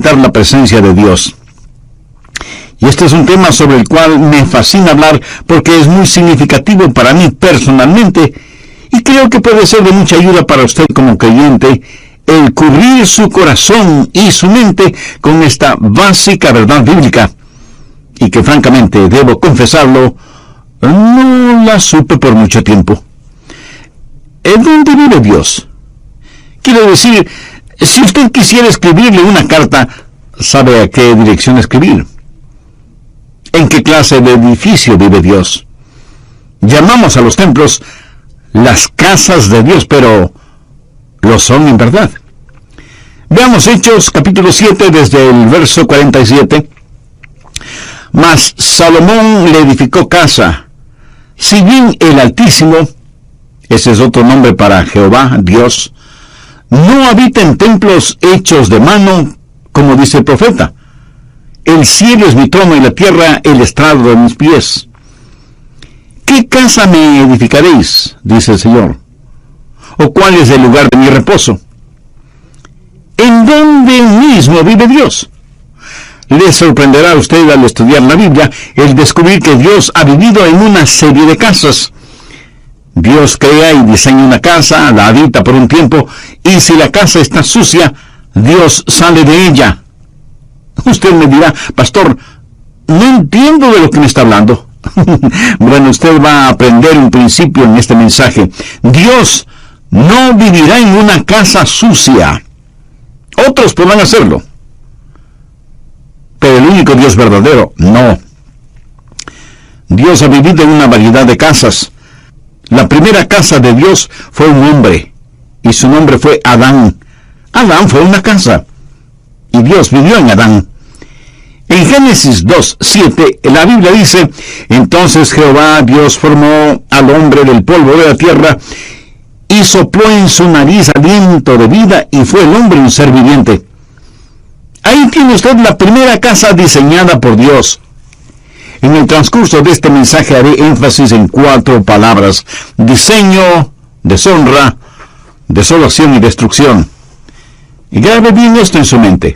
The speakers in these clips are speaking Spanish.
experimentar la presencia de Dios. Y este es un tema sobre el cual me fascina hablar porque es muy significativo para mí personalmente y creo que puede ser de mucha ayuda para usted como creyente el cubrir su corazón y su mente con esta básica verdad bíblica y que francamente, debo confesarlo, no la supe por mucho tiempo. ¿En dónde vive Dios? Quiero decir, si usted quisiera escribirle una carta, ¿sabe a qué dirección escribir? ¿En qué clase de edificio vive Dios? Llamamos a los templos las casas de Dios, pero ¿lo son en verdad? Veamos Hechos capítulo 7 desde el verso 47. Mas Salomón le edificó casa, si bien el Altísimo, ese es otro nombre para Jehová, Dios, no habita en templos hechos de mano, como dice el profeta. El cielo es mi trono y la tierra el estrado de mis pies. ¿Qué casa me edificaréis? Dice el Señor. ¿O cuál es el lugar de mi reposo? ¿En dónde mismo vive Dios? Le sorprenderá a usted al estudiar la Biblia el descubrir que Dios ha vivido en una serie de casas. Dios crea y diseña una casa, la habita por un tiempo, y si la casa está sucia, Dios sale de ella. Usted me dirá, pastor, no entiendo de lo que me está hablando. Bueno, usted va a aprender un principio en este mensaje. Dios no vivirá en una casa sucia. Otros podrán hacerlo, pero el único Dios verdadero, no. Dios ha vivido en una variedad de casas. La primera casa de Dios fue un hombre, y su nombre fue Adán. Adán fue una casa, y Dios vivió en Adán. En Génesis 2:7, la Biblia dice, entonces Jehová Dios formó al hombre del polvo de la tierra, y sopló en su nariz aliento de vida, y fue el hombre un ser viviente. Ahí tiene usted la primera casa diseñada por Dios. En el transcurso de este mensaje haré énfasis en 4 palabras: diseño, deshonra, desolación y destrucción. Y grabe bien esto en su mente.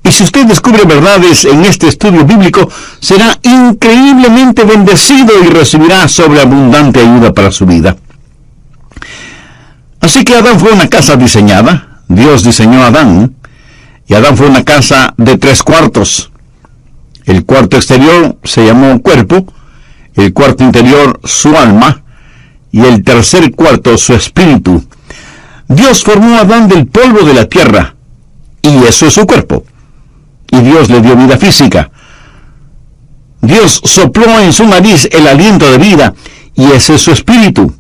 Y si usted descubre verdades en este estudio bíblico, será increíblemente bendecido y recibirá sobreabundante ayuda para su vida. Así que Adán fue una casa diseñada. Dios diseñó a Adán. Y Adán fue una casa de 3 cuartos. El cuarto exterior se llamó cuerpo, el cuarto interior su alma, y el tercer cuarto su espíritu. Dios formó a Adán del polvo de la tierra, y eso es su cuerpo. Y Dios le dio vida física. Dios sopló en su nariz el aliento de vida, y ese es su espíritu.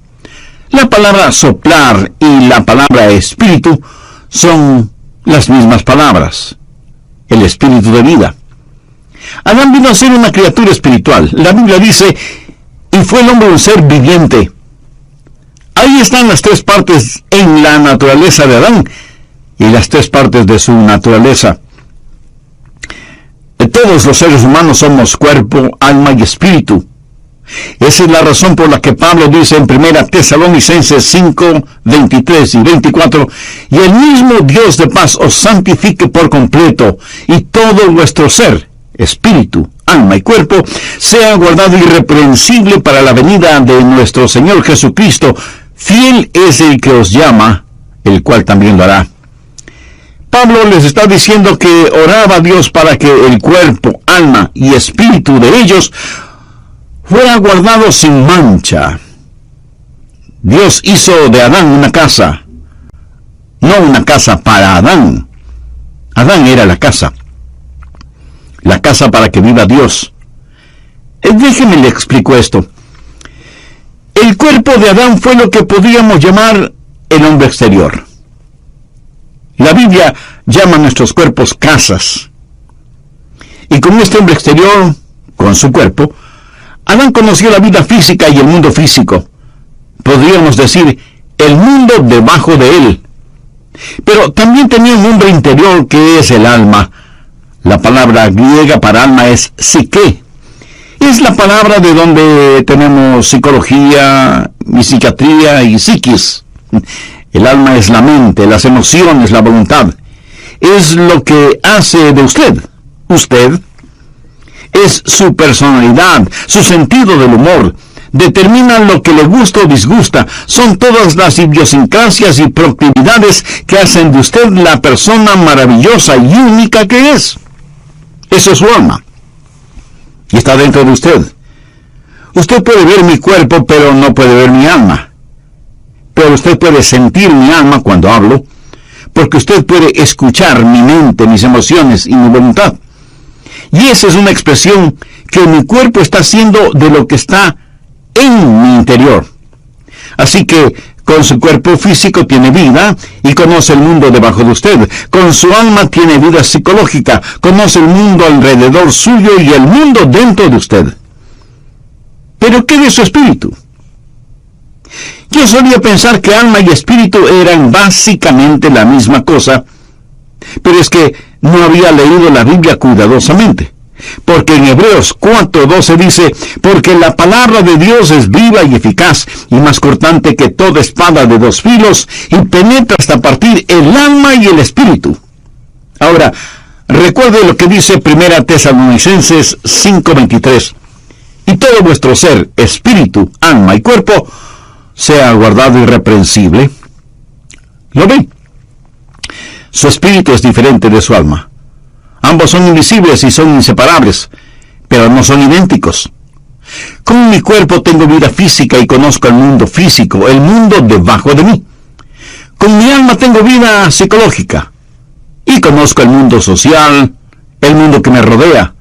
La palabra soplar y la palabra espíritu son las mismas palabras. El espíritu de vida. Adán vino a ser una criatura espiritual. La Biblia dice, y fue el hombre un ser viviente. Ahí están las 3 partes en la naturaleza de Adán y las 3 partes de su naturaleza. Todos los seres humanos somos cuerpo, alma y espíritu. Esa es la razón por la que Pablo dice en 1 Tesalonicenses 5, 23 y 24, y el mismo Dios de paz os santifique por completo, y todo vuestro ser, espíritu, alma y cuerpo, sea guardado irreprensible para la venida de nuestro Señor Jesucristo. Fiel es el que os llama, el cual también lo hará. Pablo les está diciendo que oraba a Dios para que el cuerpo, alma y espíritu de ellos fuera guardado sin mancha. Dios hizo de Adán una casa, no una casa para Adán. Adán era la casa para que viva Dios. Déjeme le explico esto. El cuerpo de Adán fue lo que podríamos llamar el hombre exterior. La Biblia llama a nuestros cuerpos casas. Y con este hombre exterior, con su cuerpo, Adán conoció la vida física y el mundo físico. Podríamos decir, el mundo debajo de él. Pero también tenía un hombre interior que es el alma. La palabra griega para alma es psique. Es la palabra de donde tenemos psicología, y psiquiatría y psiquis. El alma es la mente, las emociones, la voluntad. es lo que hace de usted. Usted es su personalidad, su sentido del humor. Determina lo que le gusta o disgusta. Son todas las idiosincrasias y proclividades que hacen de usted la persona maravillosa y única que es. Eso es su alma. Y está dentro de usted. Usted puede ver mi cuerpo, pero no puede ver mi alma. Pero usted puede sentir mi alma cuando hablo, porque usted puede escuchar mi mente, mis emociones y mi voluntad. Y esa es una expresión que mi cuerpo está haciendo de lo que está en mi interior. Así que con su cuerpo físico tiene vida y conoce el mundo debajo de usted. Con su alma tiene vida psicológica, conoce el mundo alrededor suyo y el mundo dentro de usted. ¿Pero qué de su espíritu? Yo solía pensar que alma y espíritu eran básicamente la misma cosa, pero es que no había leído la Biblia cuidadosamente. Porque en Hebreos 4:12 dice, porque la palabra de Dios es viva y eficaz, y más cortante que toda espada de dos filos, y penetra hasta partir el alma y el espíritu. Ahora, recuerde lo que dice 1 Tesalonicenses 5:23, y todo vuestro ser, espíritu, alma y cuerpo, sea guardado irreprensible. ¿Lo ven? Su espíritu es diferente de su alma. Ambos son invisibles y son inseparables, pero no son idénticos. Con mi cuerpo tengo vida física y conozco el mundo físico, el mundo debajo de mí. Con mi alma tengo vida psicológica y conozco el mundo social, el mundo que me rodea.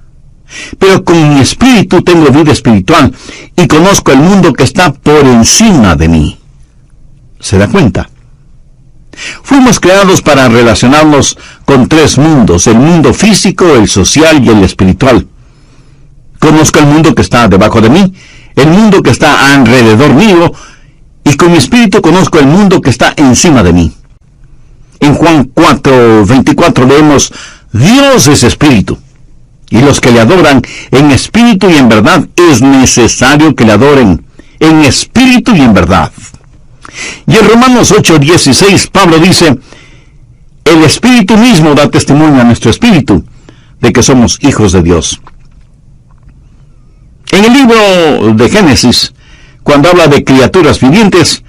Pero con mi espíritu tengo vida espiritual y conozco el mundo que está por encima de mí. ¿Se da cuenta? Fuimos creados para relacionarnos con tres mundos, el mundo físico, el social y el espiritual. Conozco el mundo que está debajo de mí, el mundo que está alrededor mío, y con mi espíritu conozco el mundo que está encima de mí. En Juan 4:24 leemos, Dios es espíritu, y los que le adoran en espíritu y en verdad es necesario que le adoren en espíritu y en verdad. Y en Romanos 8:16 Pablo dice, el Espíritu mismo da testimonio a nuestro espíritu de que somos hijos de Dios. En el libro de Génesis, cuando habla de criaturas vivientes,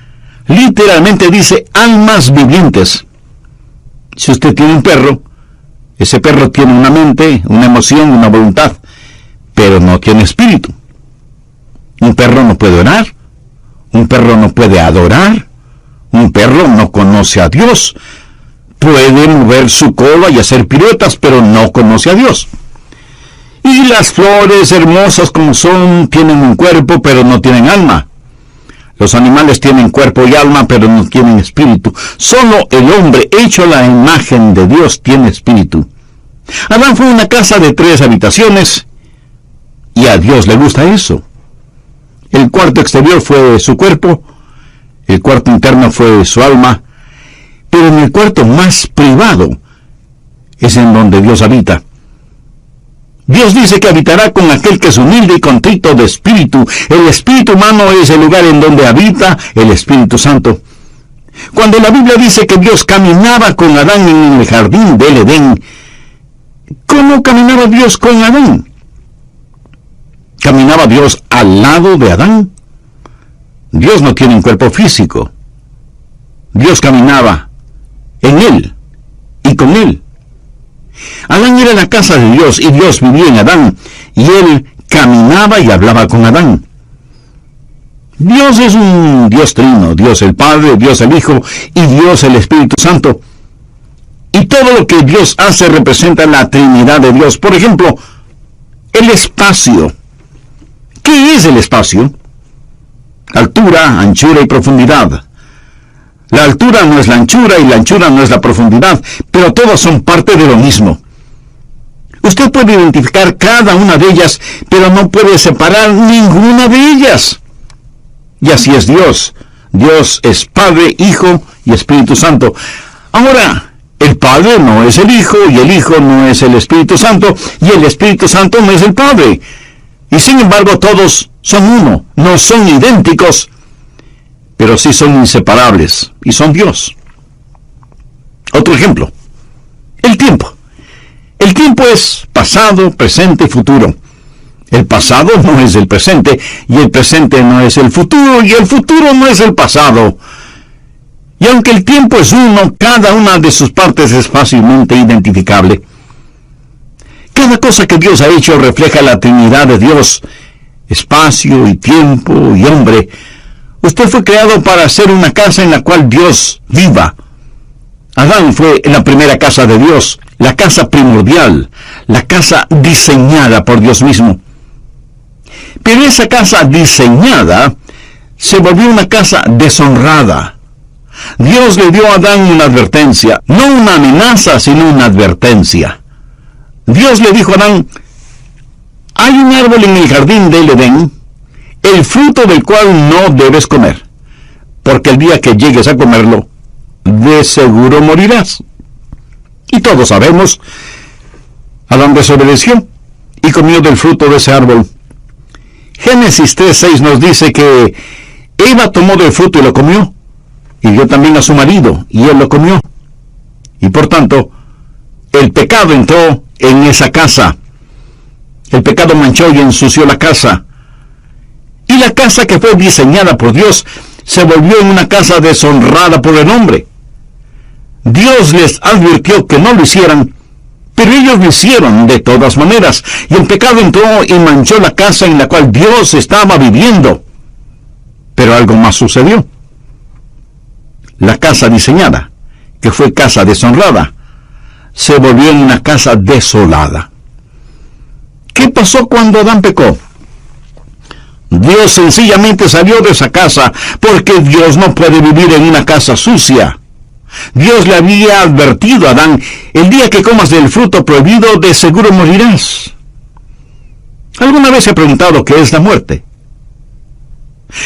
literalmente dice almas vivientes. Si usted tiene un perro, ese perro tiene una mente, una emoción, una voluntad, pero no tiene espíritu. Un perro no puede orar, un perro no puede adorar, un perro no conoce a Dios. Puede mover su cola y hacer piruetas, pero no conoce a Dios. Y las flores, hermosas como son, tienen un cuerpo, pero no tienen alma. Los animales tienen cuerpo y alma, pero no tienen espíritu. Solo el hombre, hecho a la imagen de Dios, tiene espíritu. Adán fue una casa de 3 habitaciones, y a Dios le gusta eso. El cuarto exterior fue su cuerpo, el cuarto interno fue su alma, pero en el cuarto más privado es en donde Dios habita. Dios dice que habitará con aquel que es humilde y contrito de espíritu. El espíritu humano es el lugar en donde habita el Espíritu Santo. Cuando la Biblia dice que Dios caminaba con Adán en el jardín del Edén, ¿cómo caminaba Dios con Adán? ¿Caminaba Dios al lado de Adán? Dios no tiene un cuerpo físico. Dios caminaba en él y con él. Adán era la casa de Dios y Dios vivía en Adán, y él caminaba y hablaba con Adán. Dios es un Dios trino, Dios el Padre, Dios el Hijo y Dios el Espíritu Santo. Y todo lo que Dios hace representa la Trinidad de Dios. Por ejemplo, el espacio. ¿Qué es el espacio? Altura, anchura y profundidad. La altura no es la anchura y la anchura no es la profundidad, pero todas son parte de lo mismo. Usted puede identificar cada una de ellas, pero no puede separar ninguna de ellas. Y así es Dios. Dios es Padre, Hijo y Espíritu Santo. Ahora, el Padre no es el Hijo, y el Hijo no es el Espíritu Santo, y el Espíritu Santo no es el Padre. Y sin embargo, todos son uno, no son idénticos, pero sí son inseparables, y son Dios. Otro ejemplo, El tiempo. El tiempo es pasado, presente y futuro. El pasado no es el presente, y el presente no es el futuro, y el futuro no es el pasado. Y aunque el tiempo es uno, cada una de sus partes es fácilmente identificable. Cada cosa que Dios ha hecho refleja la Trinidad de Dios, espacio y tiempo y hombre. Usted fue creado para hacer una casa en la cual Dios viva. Adán fue la primera casa de Dios, la casa primordial, la casa diseñada por Dios mismo. Pero esa casa diseñada se volvió una casa deshonrada. Dios le dio a Adán una advertencia, no una amenaza, sino una advertencia. Dios le dijo a Adán: hay un árbol en el jardín del Edén, el fruto del cual no debes comer, porque el día que llegues a comerlo, de seguro morirás. Y todos sabemos, Adán desobedeció y comió del fruto de ese árbol. Génesis 3:6 nos dice que Eva tomó del fruto y lo comió, y dio también a su marido, y él lo comió. Y por tanto, el pecado entró en esa casa. El pecado manchó y ensució la casa. Y la casa que fue diseñada por Dios se volvió en una casa deshonrada por el hombre. Dios les advirtió que no lo hicieran, pero ellos lo hicieron de todas maneras, y el pecado entró y manchó la casa en la cual Dios estaba viviendo. Pero algo más sucedió. La casa diseñada, que fue casa deshonrada, se volvió en una casa desolada. ¿Qué pasó cuando Adán pecó? Dios sencillamente salió de esa casa, porque Dios no puede vivir en una casa sucia. Dios le había advertido a Adán: el día que comas del fruto prohibido, de seguro morirás. ¿Alguna vez se ha preguntado qué es la muerte?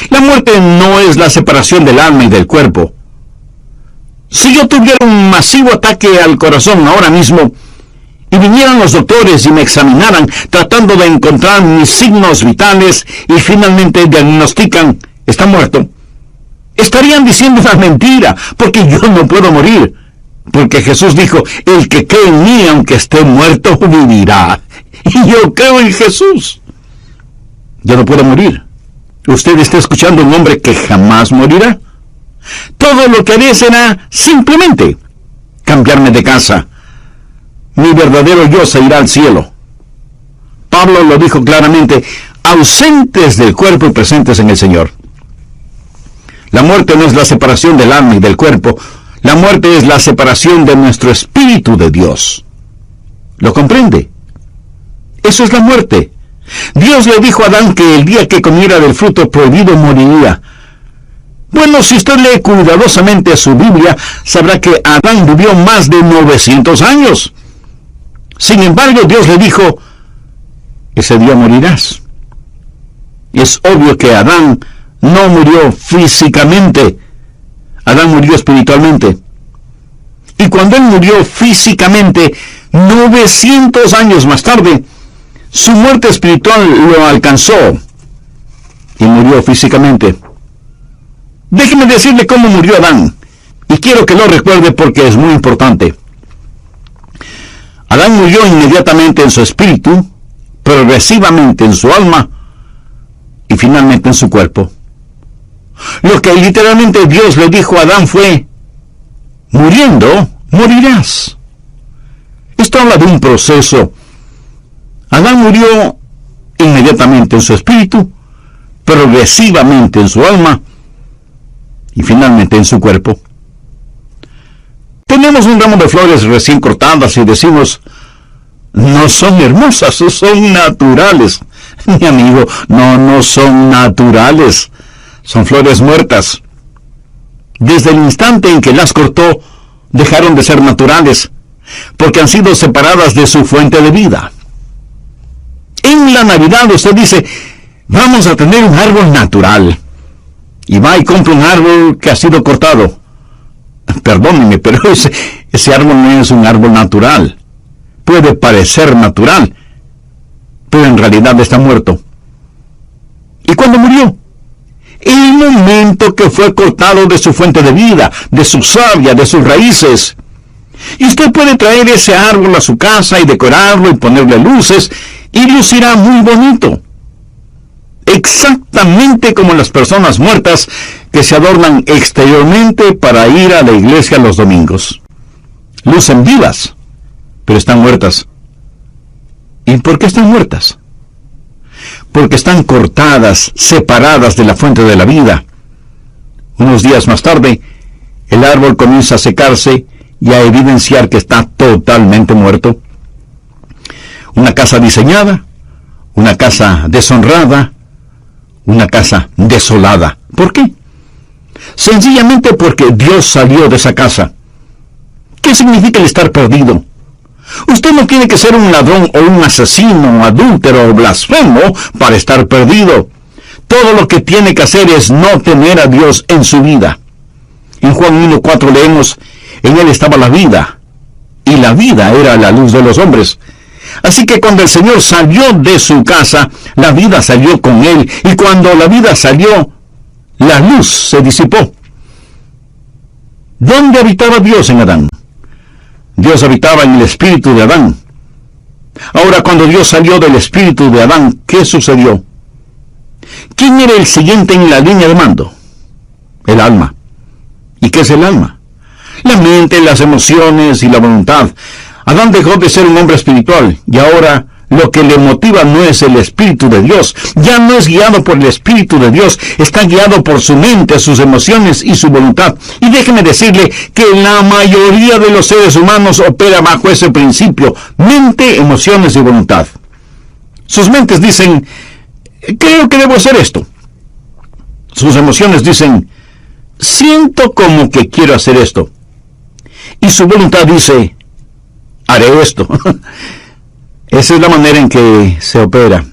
La muerte no es la separación del alma y del cuerpo. Si yo tuviera un masivo ataque al corazón ahora mismo, y vinieran los doctores y me examinaran tratando de encontrar mis signos vitales y finalmente diagnostican: está muerto, estarían diciendo una mentira, porque yo no puedo morir. Porque Jesús dijo: el que cree en mí, aunque esté muerto, vivirá. Y yo creo en Jesús. Yo no puedo morir. Usted está escuchando a un hombre que jamás morirá. Todo lo que haré será simplemente cambiarme de casa. Mi verdadero yo se irá al cielo. Pablo lo dijo claramente: ausentes del cuerpo y presentes en el Señor. La muerte no es la separación del alma y del cuerpo. La muerte es la separación de nuestro espíritu de Dios. ¿Lo comprende? Eso es la muerte. Dios le dijo a Adán que el día que comiera del fruto prohibido moriría. Bueno, si usted lee cuidadosamente su Biblia, sabrá que Adán vivió más de 900 años. Sin embargo, Dios le dijo: ese día morirás. Es obvio que Adán no murió físicamente. Adán murió espiritualmente. Y cuando él murió físicamente, 900 años más tarde, su muerte espiritual lo alcanzó y murió físicamente. Déjeme decirle cómo murió Adán, y quiero que lo recuerde porque es muy importante. Adán murió inmediatamente en su espíritu, progresivamente en su alma y finalmente en su cuerpo. Lo que literalmente Dios le dijo a Adán fue: muriendo, morirás. Esto habla de un proceso. Adán murió inmediatamente en su espíritu, progresivamente en su alma y finalmente en su cuerpo. Tenemos un ramo de flores recién cortadas y decimos: no son hermosas, son naturales. Mi amigo, no son naturales. Son flores muertas. Desde el instante en que las cortó, dejaron de ser naturales, porque han sido separadas de su fuente de vida. En la Navidad usted dice: vamos a tener un árbol natural. Y va y compra un árbol que ha sido cortado. Perdónenme, pero ese árbol no es un árbol natural. Puede parecer natural, pero en realidad está muerto. ¿Y cuándo murió? El momento que fue cortado de su fuente de vida, de su savia, de sus raíces. Y usted puede traer ese árbol a su casa y decorarlo y ponerle luces, y lucirá muy bonito. Exactamente como las personas muertas que se adornan exteriormente para ir a la iglesia los domingos. Lucen vivas, pero están muertas. ¿Y por qué están muertas? Porque están cortadas, separadas de la fuente de la vida. Unos días más tarde, el árbol comienza a secarse y a evidenciar que está totalmente muerto. Una casa diseñada, una casa deshonrada, una casa desolada. ¿Por qué? Sencillamente porque Dios salió de esa casa. ¿Qué significa el estar perdido? Usted no tiene que ser un ladrón o un asesino, adúltero o blasfemo para estar perdido. Todo lo que tiene que hacer es no tener a Dios en su vida. En Juan 1:4 leemos: en él estaba la vida, y la vida era la luz de los hombres. Así que cuando el Señor salió de su casa, la vida salió con él, y cuando la vida salió, la luz se disipó. ¿Dónde habitaba Dios en Adán? Dios habitaba en el espíritu de Adán. Ahora, cuando Dios salió del espíritu de Adán, ¿qué sucedió? ¿Quién era el siguiente en la línea de mando? El alma. ¿Y qué es el alma? La mente, las emociones y la voluntad. Adán dejó de ser un hombre espiritual, y ahora lo que le motiva no es el Espíritu de Dios. Ya no es guiado por el Espíritu de Dios, está guiado por su mente, sus emociones y su voluntad. Y déjeme decirle que la mayoría de los seres humanos opera bajo ese principio: mente, emociones y voluntad. Sus mentes dicen: creo que debo hacer esto. Sus emociones dicen: siento como que quiero hacer esto. Y su voluntad dice: haré esto. Esa es la manera en que se opera.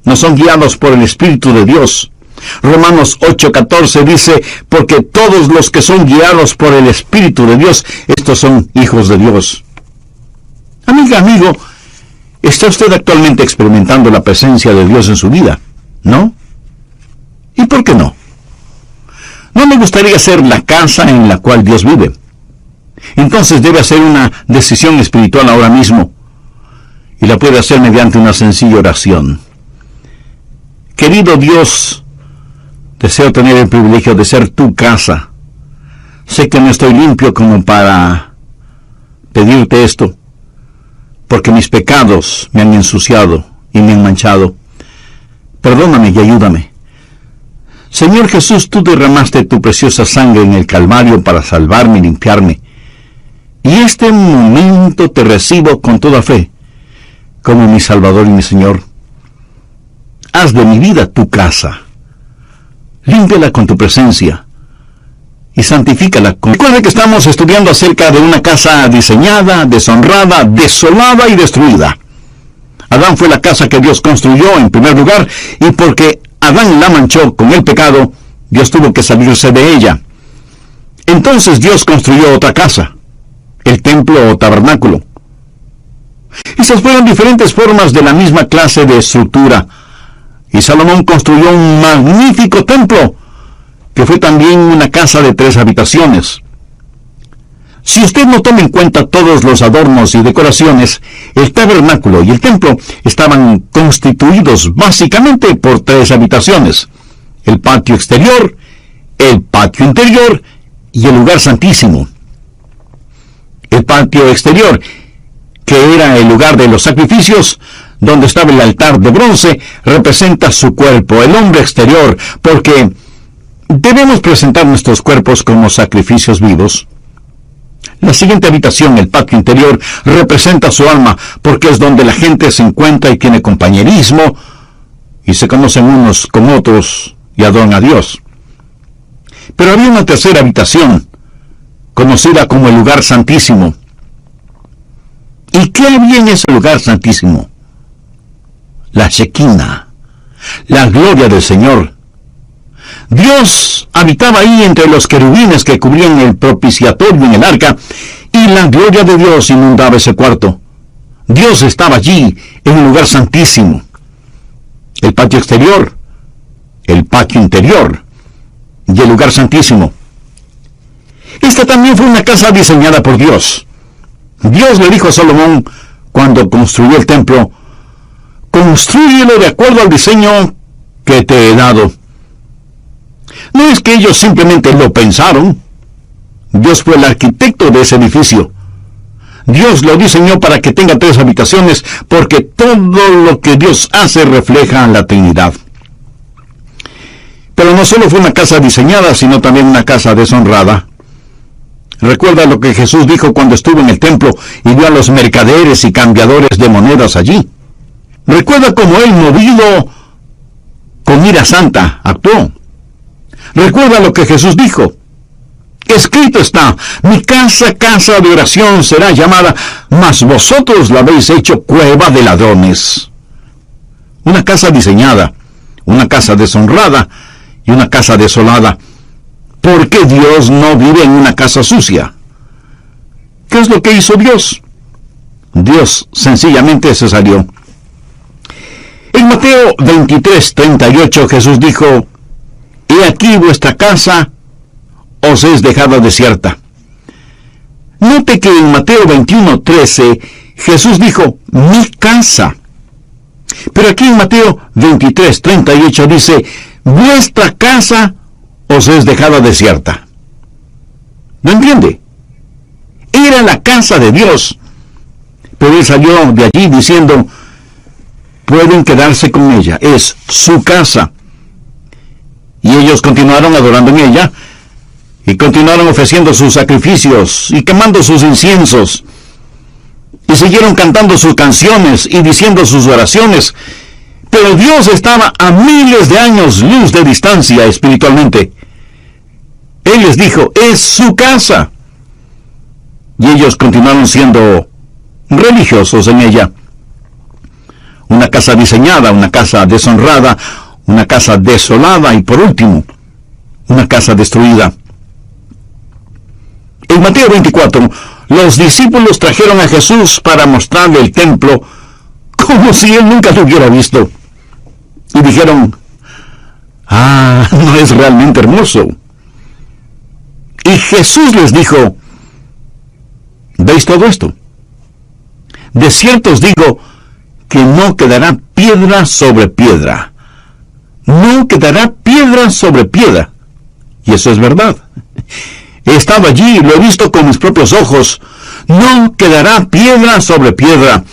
No son guiados por el Espíritu de Dios. Romanos 8:14 dice: porque todos los que son guiados por el Espíritu de Dios, estos son hijos de Dios. Amiga, amigo, ¿está usted actualmente experimentando la presencia de Dios en su vida? ¿No? ¿Y por qué no? ¿No me gustaría ser la casa en la cual Dios vive? Entonces debe hacer una decisión espiritual ahora mismo, y la puede hacer mediante una sencilla oración. Querido Dios, deseo tener el privilegio de ser tu casa. Sé que no estoy limpio como para pedirte esto, porque mis pecados me han ensuciado y me han manchado. Perdóname y ayúdame. Señor Jesús, tú derramaste tu preciosa sangre en el Calvario para salvarme y limpiarme. Y este momento te recibo con toda fe, como mi Salvador y mi Señor. Haz de mi vida tu casa. Límpiala con tu presencia y santifícala. Recuerda que estamos estudiando acerca de una casa diseñada, deshonrada, desolada y destruida. Adán fue la casa que Dios construyó en primer lugar, y porque Adán la manchó con el pecado, Dios tuvo que salirse de ella. Entonces Dios construyó otra casa, el templo o tabernáculo. Esas fueron diferentes formas de la misma clase de estructura. Y Salomón construyó un magnífico templo, que fue también una casa de 3 habitaciones. Si usted no toma en cuenta todos los adornos y decoraciones, el tabernáculo y el templo estaban constituidos básicamente por 3 habitaciones: el patio exterior, el patio interior y el lugar santísimo. El patio exterior, que era el lugar de los sacrificios, donde estaba el altar de bronce, representa su cuerpo, el hombre exterior, porque debemos presentar nuestros cuerpos como sacrificios vivos. La siguiente habitación, el patio interior, representa su alma, porque es donde la gente se encuentra y tiene compañerismo, y se conocen unos con otros y adoran a Dios. Pero había una tercera habitación, conocida como el lugar santísimo. ¿Y qué había en ese lugar santísimo? La Shekinah, la gloria del Señor. Dios habitaba ahí entre los querubines que cubrían el propiciatorio en el arca, y la gloria de Dios inundaba ese cuarto. Dios estaba allí, en un lugar santísimo. El patio exterior, el patio interior y el lugar santísimo. Esta también fue una casa diseñada por Dios. Dios le dijo a Salomón cuando construyó el templo: «Constrúyelo de acuerdo al diseño que te he dado». No es que ellos simplemente lo pensaron. Dios fue el arquitecto de ese edificio. Dios lo diseñó para que tenga 3 habitaciones, porque todo lo que Dios hace refleja la Trinidad. Pero no solo fue una casa diseñada, sino también una casa deshonrada. Recuerda lo que Jesús dijo cuando estuvo en el templo y vio a los mercaderes y cambiadores de monedas allí. Recuerda cómo él, movido con ira santa, actuó. Recuerda lo que Jesús dijo: «Escrito está, mi casa, casa de oración será llamada, mas vosotros la habéis hecho cueva de ladrones». Una casa diseñada, una casa deshonrada y una casa desolada. ¿Por qué Dios no vive en una casa sucia? ¿Qué es lo que hizo Dios? Dios sencillamente se salió. En Mateo 23:38 Jesús dijo: «He aquí vuestra casa os es dejada desierta». Note que en Mateo 21:13 Jesús dijo: «mi casa». Pero aquí en Mateo 23:38 dice: «vuestra casa os es dejada desierta». ¿No entiende? Era la casa de Dios, pero él salió de allí diciendo: «pueden quedarse con ella, es su casa». Y ellos continuaron adorando en ella, y continuaron ofreciendo sus sacrificios y quemando sus inciensos, y siguieron cantando sus canciones y diciendo sus oraciones. Pero Dios estaba a miles de años luz de distancia espiritualmente. Él les dijo: «es su casa». Y ellos continuaron siendo religiosos en ella. Una casa diseñada, una casa deshonrada, una casa desolada y, por último, una casa destruida. En Mateo 24, los discípulos trajeron a Jesús para mostrarle el templo como si él nunca lo hubiera visto. Y dijeron: «ah, no es realmente hermoso». Y Jesús les dijo: «¿veis todo esto? De cierto os digo que no quedará piedra sobre piedra. No quedará piedra sobre piedra». Y eso es verdad. He estado allí y lo he visto con mis propios ojos. No quedará piedra sobre piedra.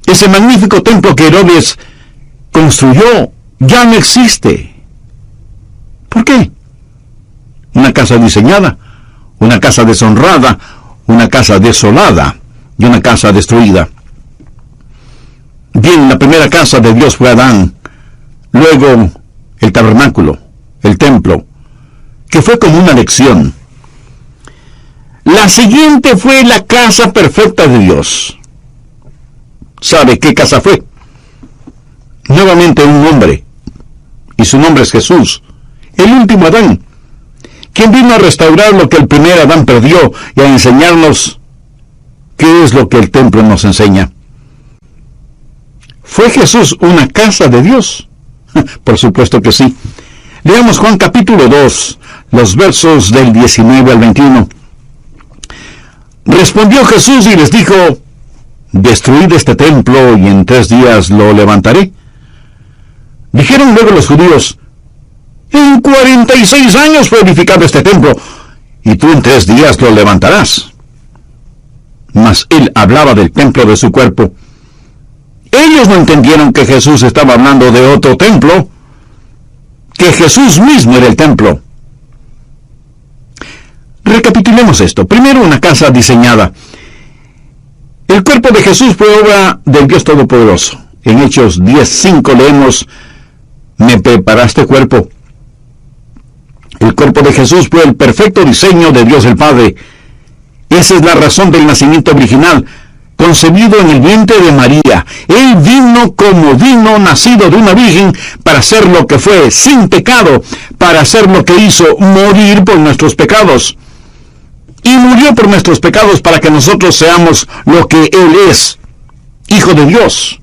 Ese magnífico templo que Herodes construyó ya no existe. ¿Por qué? Una casa diseñada, una casa deshonrada, una casa desolada y una casa destruida. Bien, la primera casa de Dios fue Adán, luego el tabernáculo, el templo, que fue como una lección. La siguiente fue la casa perfecta de Dios. ¿Sabe qué casa fue? Nuevamente un hombre, y su nombre es Jesús, el último Adán, quien vino a restaurar lo que el primer Adán perdió y a enseñarnos qué es lo que el templo nos enseña. ¿Fue Jesús una casa de Dios? Por supuesto que sí. Leamos Juan capítulo 2, los versos del 19 al 21. Respondió Jesús y les dijo: «destruid este templo y en 3 días lo levantaré». Dijeron luego los judíos: «en 46 años fue edificado este templo, y tú en 3 días lo levantarás». Mas él hablaba del templo de su cuerpo. Ellos no entendieron que Jesús estaba hablando de otro templo, que Jesús mismo era el templo. Recapitulemos esto. Primero, una casa diseñada. El cuerpo de Jesús fue obra del Dios Todopoderoso. En Hechos 10:5 leemos: «me preparaste cuerpo». El cuerpo de Jesús fue el perfecto diseño de Dios el Padre. Esa es la razón del nacimiento original, concebido en el vientre de María. Él vino como vino, nacido de una virgen, para ser lo que fue, sin pecado, para hacer lo que hizo, morir por nuestros pecados. Y murió por nuestros pecados para que nosotros seamos lo que Él es, Hijo de Dios.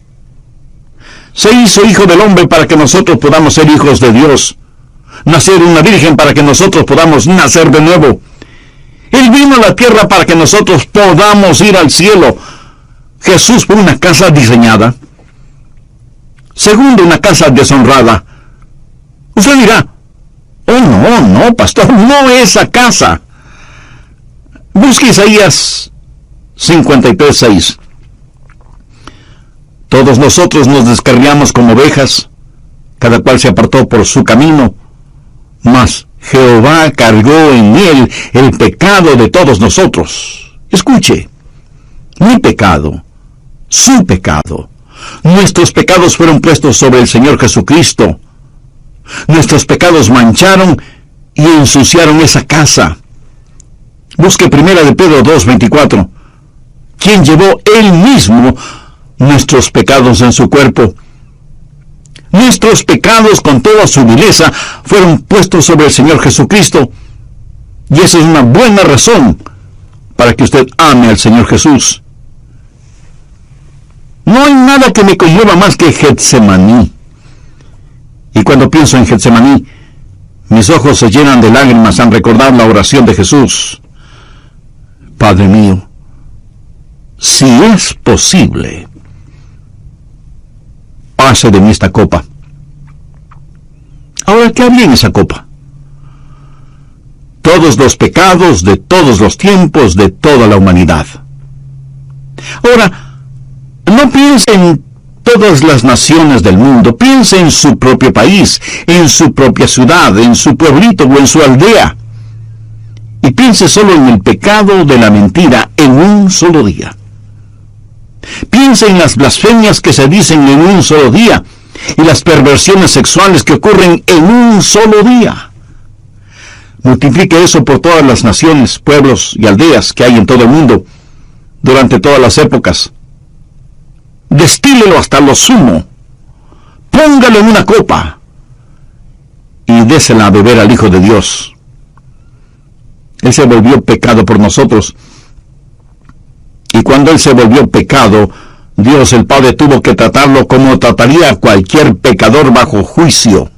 Se hizo Hijo del Hombre para que nosotros podamos ser hijos de Dios. Nació de una virgen para que nosotros podamos nacer de nuevo. Él vino a la tierra para que nosotros podamos ir al cielo. Jesús fue una casa diseñada. Segundo, una casa deshonrada. Usted dirá, oh no, pastor, no esa casa. Busque Isaías 53:6. Todos nosotros nos descarriamos como ovejas, cada cual se apartó por su camino, mas Jehová cargó en él el pecado de todos nosotros. Escuche, mi pecado, su pecado, nuestros pecados fueron puestos sobre el Señor Jesucristo. Nuestros pecados mancharon y ensuciaron esa casa. Busque 1 de Pedro 2:24, quien llevó él mismo nuestros pecados en su cuerpo. Nuestros pecados con toda su vileza fueron puestos sobre el Señor Jesucristo. Y esa es una buena razón para que usted ame al Señor Jesús. No hay nada que me conmueva más que Getsemaní. Y cuando pienso en Getsemaní, mis ojos se llenan de lágrimas al recordar la oración de Jesús. Padre mío, si es posible, pase de mí esta copa. Ahora, ¿qué había en esa copa? Todos los pecados de todos los tiempos de toda la humanidad. Ahora, no piense en todas las naciones del mundo, piense en su propio país, en su propia ciudad, en su pueblito o en su aldea. Y piense solo en el pecado de la mentira en un solo día. Piense en las blasfemias que se dicen en un solo día y las perversiones sexuales que ocurren en un solo día. Multiplique eso por todas las naciones, pueblos y aldeas que hay en todo el mundo durante todas las épocas. Destílelo hasta lo sumo. Póngalo en una copa y désela a beber al Hijo de Dios. Él se volvió pecado por nosotros. Y cuando Él se volvió pecado, Dios el Padre tuvo que tratarlo como trataría a cualquier pecador bajo juicio.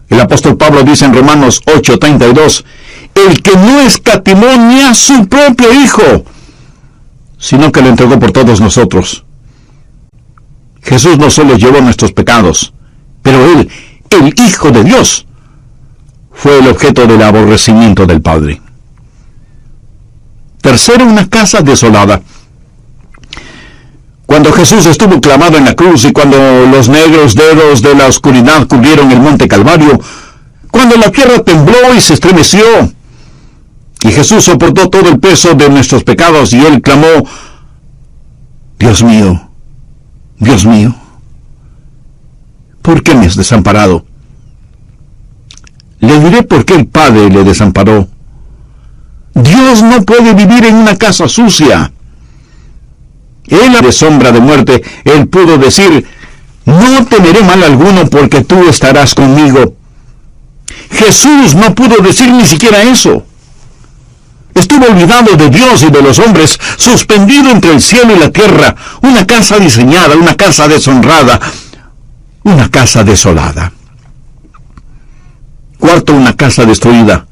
El apóstol Pablo dice en Romanos 8:32, el que no escatimó ni a su propio Hijo, sino que lo entregó por todos nosotros. Jesús no solo llevó nuestros pecados, pero Él, el Hijo de Dios, fue el objeto del aborrecimiento del Padre. Tercero, una casa desolada. Cuando Jesús estuvo clavado en la cruz y cuando los negros dedos de la oscuridad cubrieron el monte Calvario, cuando la tierra tembló y se estremeció, y Jesús soportó todo el peso de nuestros pecados, y Él clamó, Dios mío, ¿por qué me has desamparado? Le diré por qué el Padre le desamparó. Dios no puede vivir en una casa sucia. Él, de sombra de muerte, Él pudo decir, no temeré mal alguno porque tú estarás conmigo. Jesús no pudo decir ni siquiera eso. Estuvo olvidado de Dios y de los hombres, suspendido entre el cielo y la tierra, una casa diseñada, una casa deshonrada, una casa desolada. Cuarto, una casa destruida.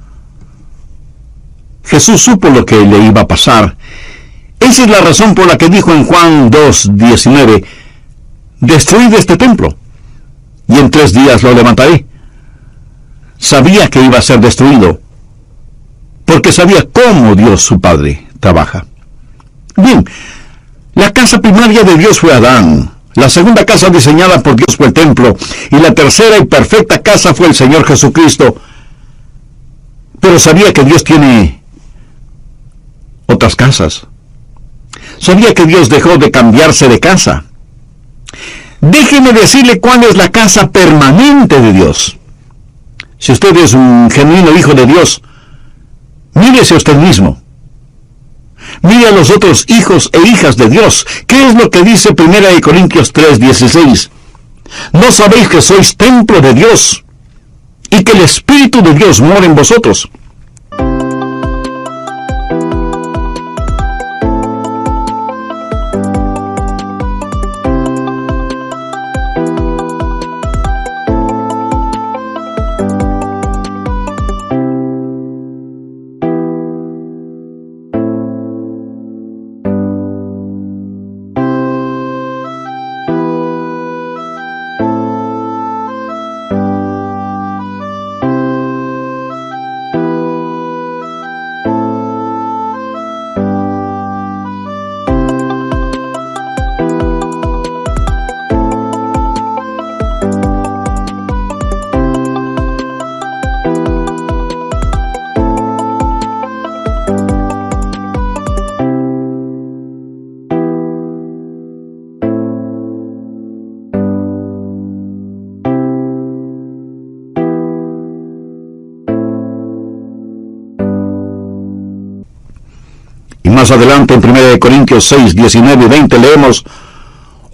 Jesús supo lo que le iba a pasar. Esa es la razón por la que dijo en Juan 2:19, destruid este templo, y en 3 días lo levantaré. Sabía que iba a ser destruido, porque sabía cómo Dios su Padre trabaja. Bien, la casa primaria de Dios fue Adán, la segunda casa diseñada por Dios fue el templo, y la tercera y perfecta casa fue el Señor Jesucristo. Pero sabía que Dios tiene otras casas. Sabía que Dios dejó de cambiarse de casa. Déjeme decirle cuál es la casa permanente de Dios. Si usted es un genuino hijo de Dios, mírese a usted mismo. Mire a los otros hijos e hijas de Dios. ¿Qué es lo que dice 1 Corintios 3:16? ¿No sabéis que sois templo de Dios y que el Espíritu de Dios mora en vosotros? Más adelante en 1 Corintios 6, 19 y 20 leemos: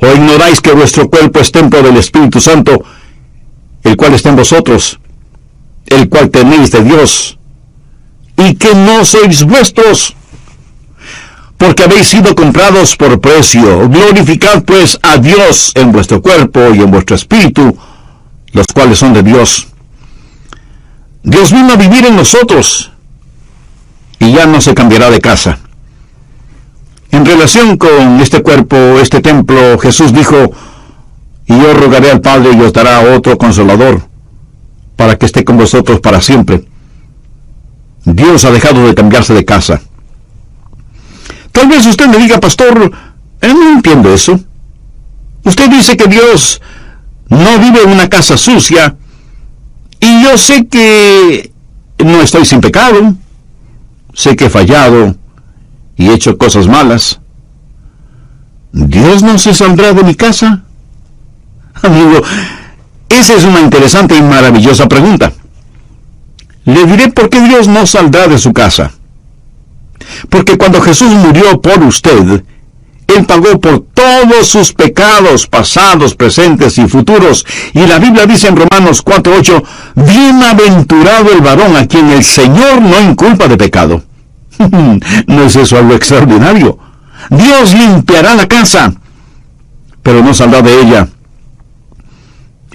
¿O ignoráis que vuestro cuerpo es templo del Espíritu Santo, el cual está en vosotros, el cual tenéis de Dios, y que no sois vuestros? Porque habéis sido comprados por precio. Glorificad pues a Dios en vuestro cuerpo y en vuestro espíritu, los cuales son de Dios. Dios vino a vivir en nosotros, y ya no se cambiará de casa. En relación con este cuerpo, este templo, Jesús dijo: y yo rogaré al Padre y os dará otro Consolador, para que esté con vosotros para siempre. Dios ha dejado de cambiarse de casa. Tal vez usted me diga: pastor, no entiendo eso. Usted dice que Dios no vive en una casa sucia, y yo sé que no estoy sin pecado, sé que he fallado y he hecho cosas malas. ¿Dios no se saldrá de mi casa? Amigo, esa es una interesante y maravillosa pregunta. Le diré por qué Dios no saldrá de su casa. Porque cuando Jesús murió por usted, Él pagó por todos sus pecados pasados, presentes y futuros. Y la Biblia dice en Romanos 4:8: bienaventurado el varón a quien el Señor no inculpa de pecado. ¿No es eso algo extraordinario? Dios limpiará la casa, pero no saldrá de ella.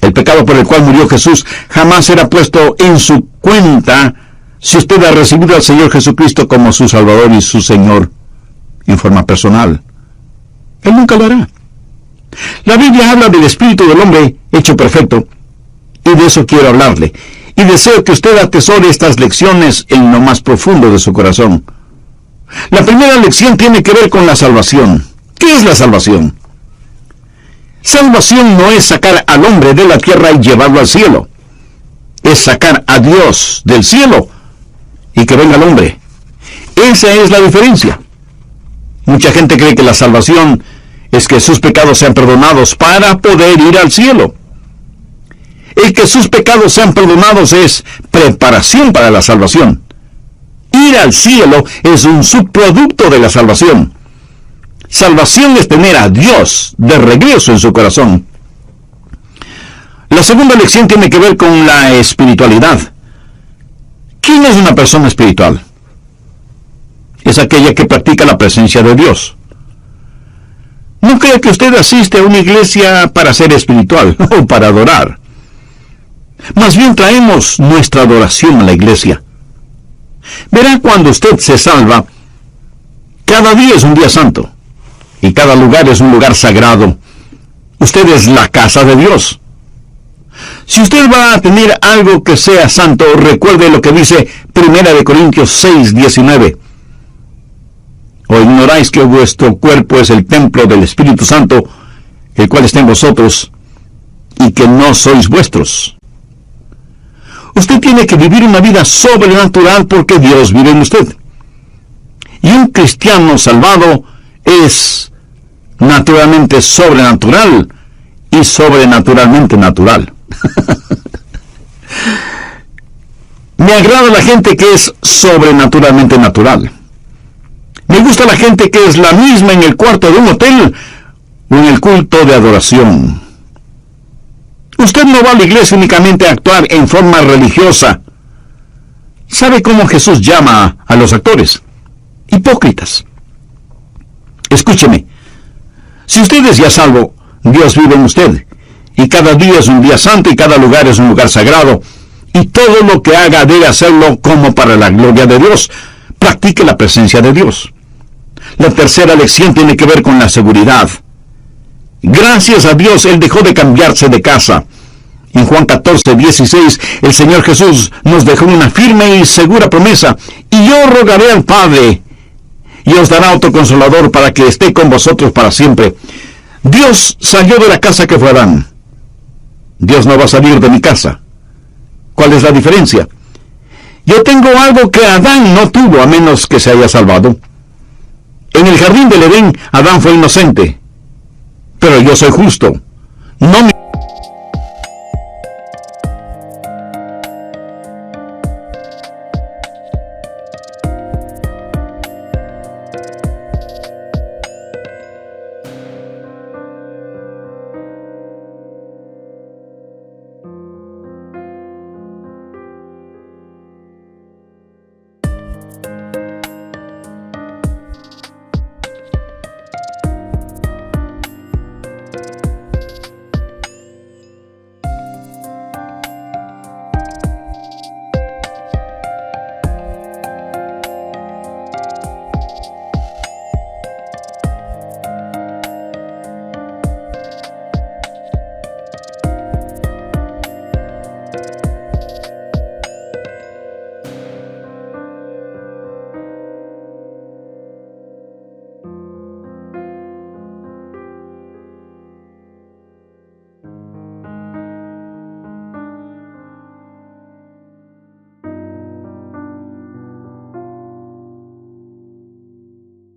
El pecado por el cual murió Jesús jamás será puesto en su cuenta si usted ha recibido al Señor Jesucristo como su Salvador y su Señor en forma personal. Él nunca lo hará. La Biblia habla del espíritu del hombre hecho perfecto, y de eso quiero hablarle. Y deseo que usted atesore estas lecciones en lo más profundo de su corazón. La primera lección tiene que ver con la salvación. ¿Qué es la salvación? Salvación no es sacar al hombre de la tierra y llevarlo al cielo. Es sacar a Dios del cielo y que venga el hombre. Esa es la diferencia. Mucha gente cree que la salvación es que sus pecados sean perdonados para poder ir al cielo. El que sus pecados sean perdonados es preparación para la salvación. Ir al cielo es un subproducto de la salvación. Salvación es tener a Dios de regreso en su corazón. La segunda lección tiene que ver con la espiritualidad. ¿Quién es una persona espiritual? Es aquella que practica la presencia de Dios. No crea que usted asiste a una iglesia para ser espiritual o para adorar. Más bien traemos nuestra adoración a la iglesia. Verá, cuando usted se salva, cada día es un día santo, y cada lugar es un lugar sagrado. Usted es la casa de Dios. Si usted va a tener algo que sea santo, recuerde lo que dice 1 Corintios 6, 19. ¿O ignoráis que vuestro cuerpo es el templo del Espíritu Santo, el cual está en vosotros, y que no sois vuestros? Usted tiene que vivir una vida sobrenatural porque Dios vive en usted. Y un cristiano salvado es naturalmente sobrenatural y sobrenaturalmente natural. Me agrada la gente que es sobrenaturalmente natural. Me gusta la gente que es la misma en el cuarto de un hotel o en el culto de adoración. Usted no va a la iglesia únicamente a actuar en forma religiosa. ¿Sabe cómo Jesús llama a los actores? Hipócritas. Escúcheme. Si usted es ya salvo, Dios vive en usted. Y cada día es un día santo y cada lugar es un lugar sagrado. Y todo lo que haga debe hacerlo como para la gloria de Dios. Practique la presencia de Dios. La tercera lección tiene que ver con la seguridad. Gracias a Dios, Él dejó de cambiarse de casa. En Juan 14, 16, el Señor Jesús nos dejó una firme y segura promesa: y yo rogaré al Padre, y os dará otro Consolador para que esté con vosotros para siempre. Dios salió de la casa que fue Adán. Dios no va a salir de mi casa. ¿Cuál es la diferencia? Yo tengo algo que Adán no tuvo, a menos que se haya salvado. En el jardín del Edén, Adán fue inocente, pero yo soy justo. No me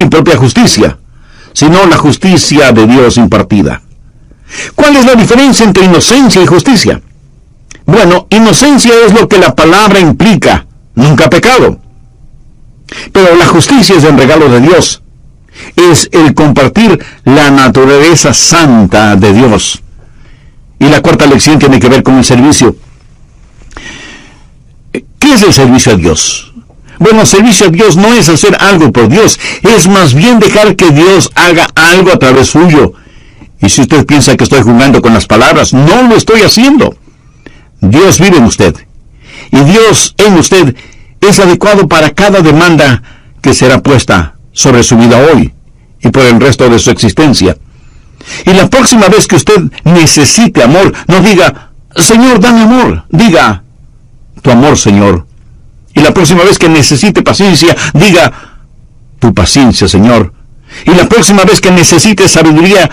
mi propia justicia, sino la justicia de Dios impartida. ¿Cuál es la diferencia entre inocencia y justicia? Bueno, inocencia es lo que la palabra implica, nunca pecado. Pero la justicia es el regalo de Dios. Es el compartir la naturaleza santa de Dios. Y la cuarta lección tiene que ver con el servicio. ¿Qué es el servicio a Dios? Bueno, servicio a Dios no es hacer algo por Dios, es más bien dejar que Dios haga algo a través suyo. Y si usted piensa que estoy jugando con las palabras, no lo estoy haciendo. Dios vive en usted. Y Dios en usted es adecuado para cada demanda que será puesta sobre su vida hoy y por el resto de su existencia. Y la próxima vez que usted necesite amor, no diga, Señor, dame amor. Diga, tu amor, Señor. Y la próxima vez que necesite paciencia, diga, tu paciencia, Señor. Y la próxima vez que necesite sabiduría,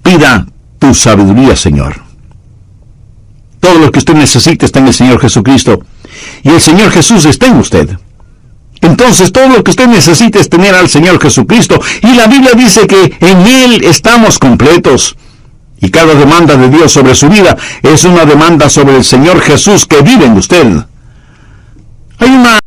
pida tu sabiduría, Señor. Todo lo que usted necesita está en el Señor Jesucristo. Y el Señor Jesús está en usted. Entonces todo lo que usted necesita es tener al Señor Jesucristo. Y la Biblia dice que en Él estamos completos. Y cada demanda de Dios sobre su vida es una demanda sobre el Señor Jesús que vive en usted. Hay una